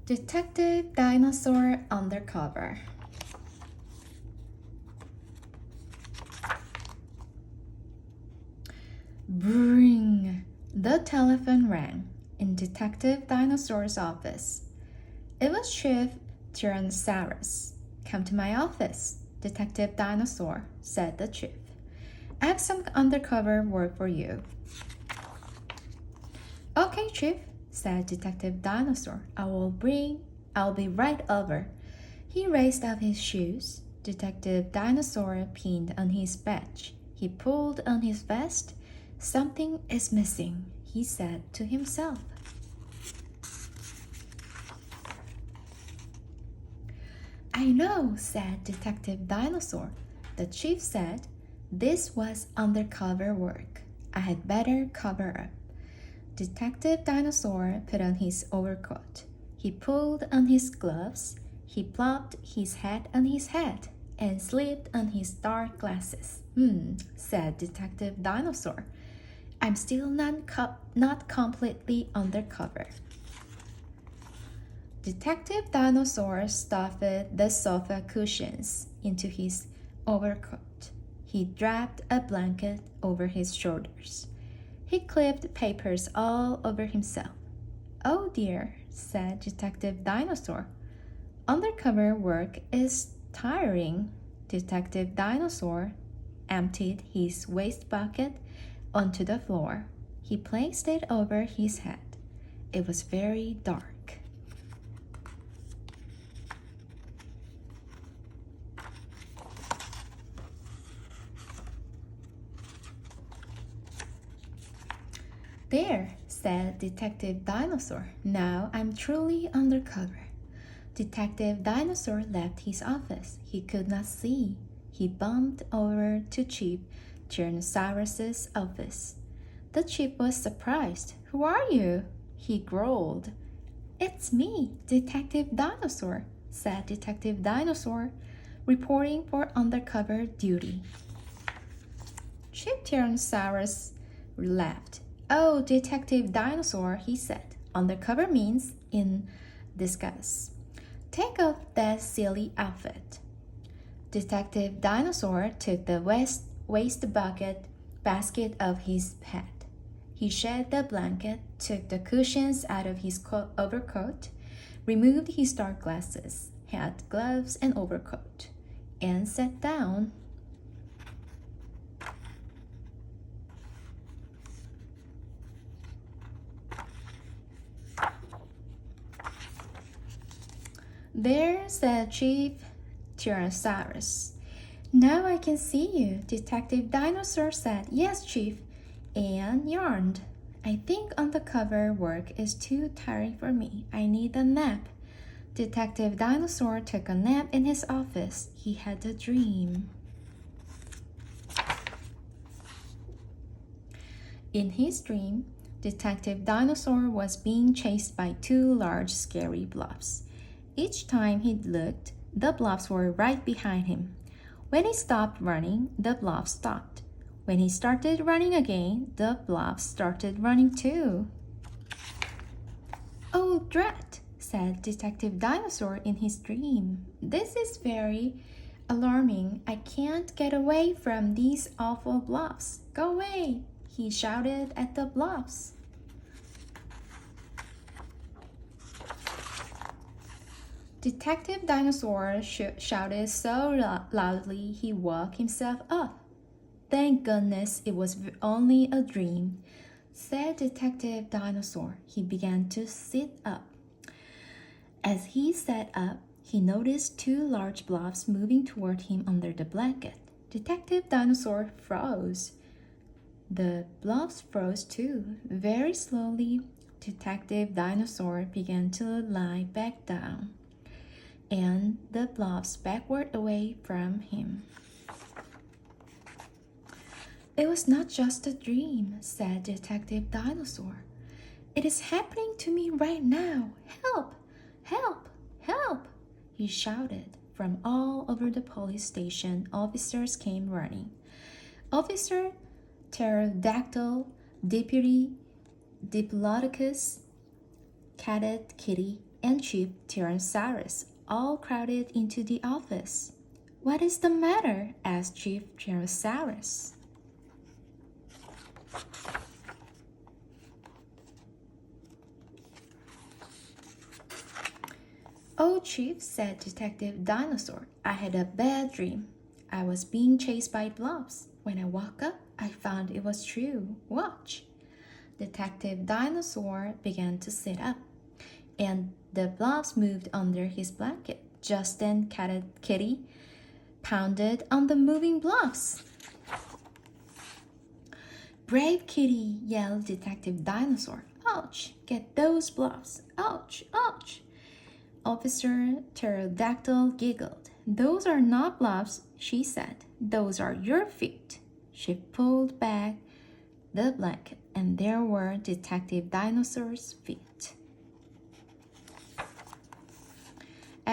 Detective Dinosaur Undercover. Bring! The telephone rang in Detective Dinosaur's office. It was Chief Tyrannosaurus. Come to my office, Detective Dinosaur, said the chief. I have some undercover work for you. Okay, Chief, said Detective Dinosaur. I'll be right over. He raised off his shoes. Detective Dinosaur pinned on his badge. He pulled on his vest. Something is missing, he said to himself. I know, said Detective Dinosaur. The chief said, this was undercover work. I had better cover up. Detective Dinosaur put on his overcoat. He pulled on his gloves. He plopped his hat on his head and slipped on his dark glasses. Said Detective Dinosaur. I'm still not completely undercover. Detective Dinosaur stuffed the sofa cushions into his overcoat. He draped a blanket over his shoulders. He clipped papers all over himself. Oh dear, said Detective Dinosaur. Undercover work is tiring. Detective Dinosaur emptied his waste bucket onto the floor. He placed it over his head. It was very dark. There, said Detective Dinosaur. Now I'm truly undercover. Detective Dinosaur left his office. He could not see. He bumped over to Chief Tyrannosaurus's office. The chief was surprised. Who are you? He growled. It's me, Detective Dinosaur, said Detective Dinosaur, reporting for undercover duty. Chief Tyrannosaurus laughed. Oh, Detective Dinosaur, he said. Undercover means in disguise. Take off that silly outfit. Detective Dinosaur took the waste basket off his head. He shed the blanket, took the cushions out of his overcoat, removed his dark glasses, hat, gloves, and overcoat, and sat down. There, said Chief Tyrannosaurus. Now I can see you, Detective Dinosaur said. Yes, Chief, and yawned. I think undercover work is too tiring for me. I need a nap. Detective Dinosaur took a nap in his office. He had a dream. In his dream, Detective Dinosaur was being chased by two large, scary blobs. Each time he looked, the blobs were right behind him. When he stopped running, the blobs stopped. When he started running again, the blobs started running too. Oh, drat, said Detective Dinosaur in his dream. This is very alarming. I can't get away from these awful blobs. Go away, he shouted at the blobs. Detective Dinosaur shouted so loudly he woke himself up. Thank goodness it was only a dream, said Detective Dinosaur. He began to sit up. As he sat up, he noticed two large blobs moving toward him under the blanket. Detective Dinosaur froze. The blobs froze too. Very slowly, Detective Dinosaur began to lie back down, and the blobs backward away from him. It was not just a dream, said Detective Dinosaur. It is happening to me right now. Help! Help! Help! He shouted. From all over the police station, officers came running. Officer Pterodactyl, Deputy Diplodocus, Cadet Kitty, and Chip Tyrannosaurus all crowded into the office. "What is the matter?" asked Chip Tyrannosaurus. "Oh, Chief," said Detective Dinosaur, "I had a bad dream. I was being chased by blobs. When I woke up, I found it was true. Watch." Detective Dinosaur began to sit up, and the blobs moved under his blanket. Just then, Kitty pounded on the moving blobs. "Brave Kitty!" yelled Detective Dinosaur. "Ouch! Get those blobs! Ouch! Ouch!" Officer Pterodactyl giggled. "Those are not blobs," she said. "Those are your feet." She pulled back the blanket, and there were Detective Dinosaur's feet.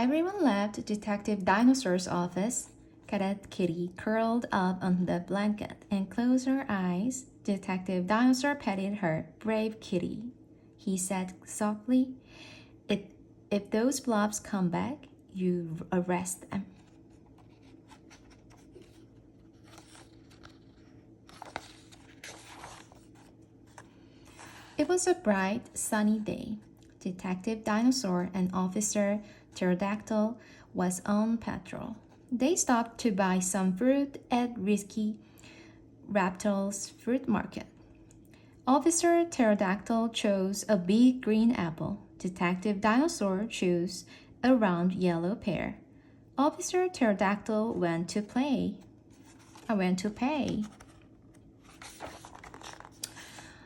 Everyone left Detective Dinosaur's office. Cadet Kitty curled up on the blanket and closed her eyes. Detective Dinosaur petted her. "Brave Kitty," he said softly. If those blobs come back, you arrest them." It was a bright, sunny day. Detective Dinosaur and Officer Pterodactyl was on patrol. They stopped to buy some fruit at Risky Raptor's fruit market. Officer Pterodactyl chose a big green apple. Detective Dinosaur chose a round yellow pear. Officer Pterodactyl went to pay.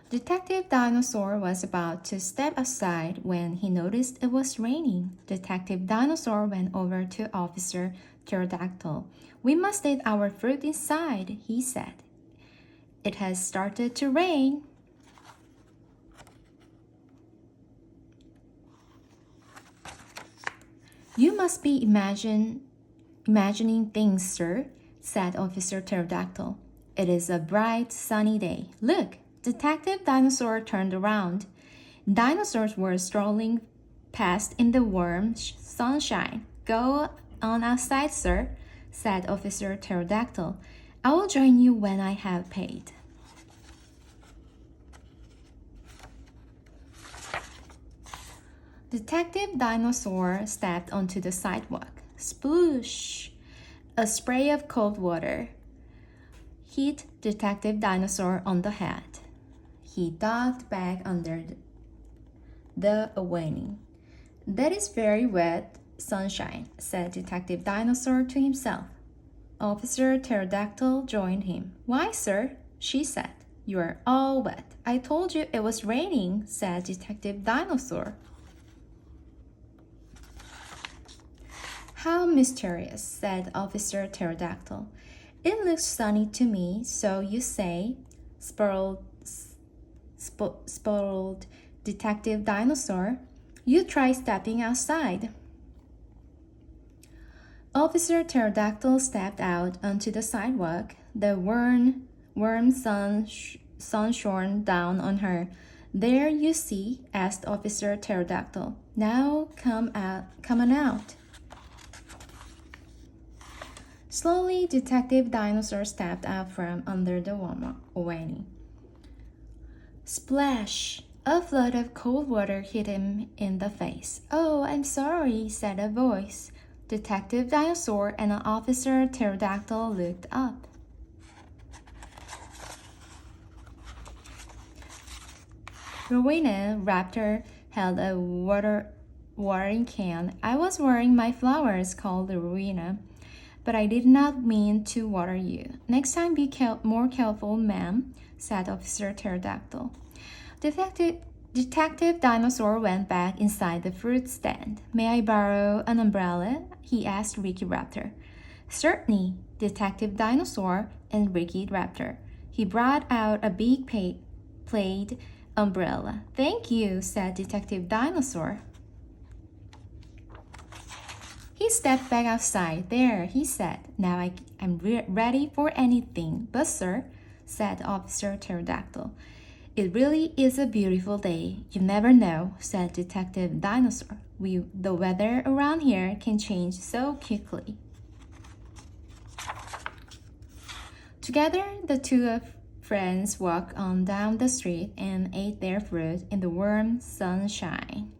Detective Dinosaur was about to step aside when he noticed it was raining. Detective Dinosaur went over to Officer Pterodactyl. "We must eat our fruit inside," he said. "It has started to rain." "You must be imagining things, sir," said Officer Pterodactyl. "It is a bright, sunny day. Look!" Detective Dinosaur turned around. Dinosaurs were strolling past in the warm sunshine. "Go on outside, sir," said Officer Pterodactyl. "I will join you when I have paid." Detective Dinosaur stepped onto the sidewalk. Sploosh! A spray of cold water hit Detective Dinosaur on the head. He ducked back under the awning. "That is very wet sunshine," said Detective Dinosaur to himself. Officer Pterodactyl joined him. "Why, sir?" she said. "You are all wet." "I told you it was raining," said Detective Dinosaur. "How mysterious," said Officer Pterodactyl. "It looks sunny to me, so you say," spoiled Detective Dinosaur. "You try stepping outside." Officer Pterodactyl stepped out onto the sidewalk. The warm sun shone down on her. "There, you see," asked Officer Pterodactyl. "Now come on out." Slowly, Detective Dinosaur stepped out from under the awning. Splash! A flood of cold water hit him in the face. "Oh, I'm sorry," said a voice. Detective Dinosaur and Officer Pterodactyl looked up. Rowena Raptor held a watering can. "I was watering my flowers," called Rowena. "But I did not mean to water you." "Next time be more careful, ma'am," said Officer Pterodactyl. Detective Dinosaur went back inside the fruit stand. "May I borrow an umbrella?" he asked Ricky Raptor. "Certainly." Detective Dinosaur and Ricky Raptor. He brought out a big plaid umbrella. "Thank you," said Detective Dinosaur. He stepped back outside. "There," he said. "Now I'm ready for anything." "But, sir," said Officer Pterodactyl, It really is a beautiful day. You never know, said Detective Dinosaur. The weather around here can change so quickly. Together, the two friends walked on down the street and ate their fruit in the warm sunshine.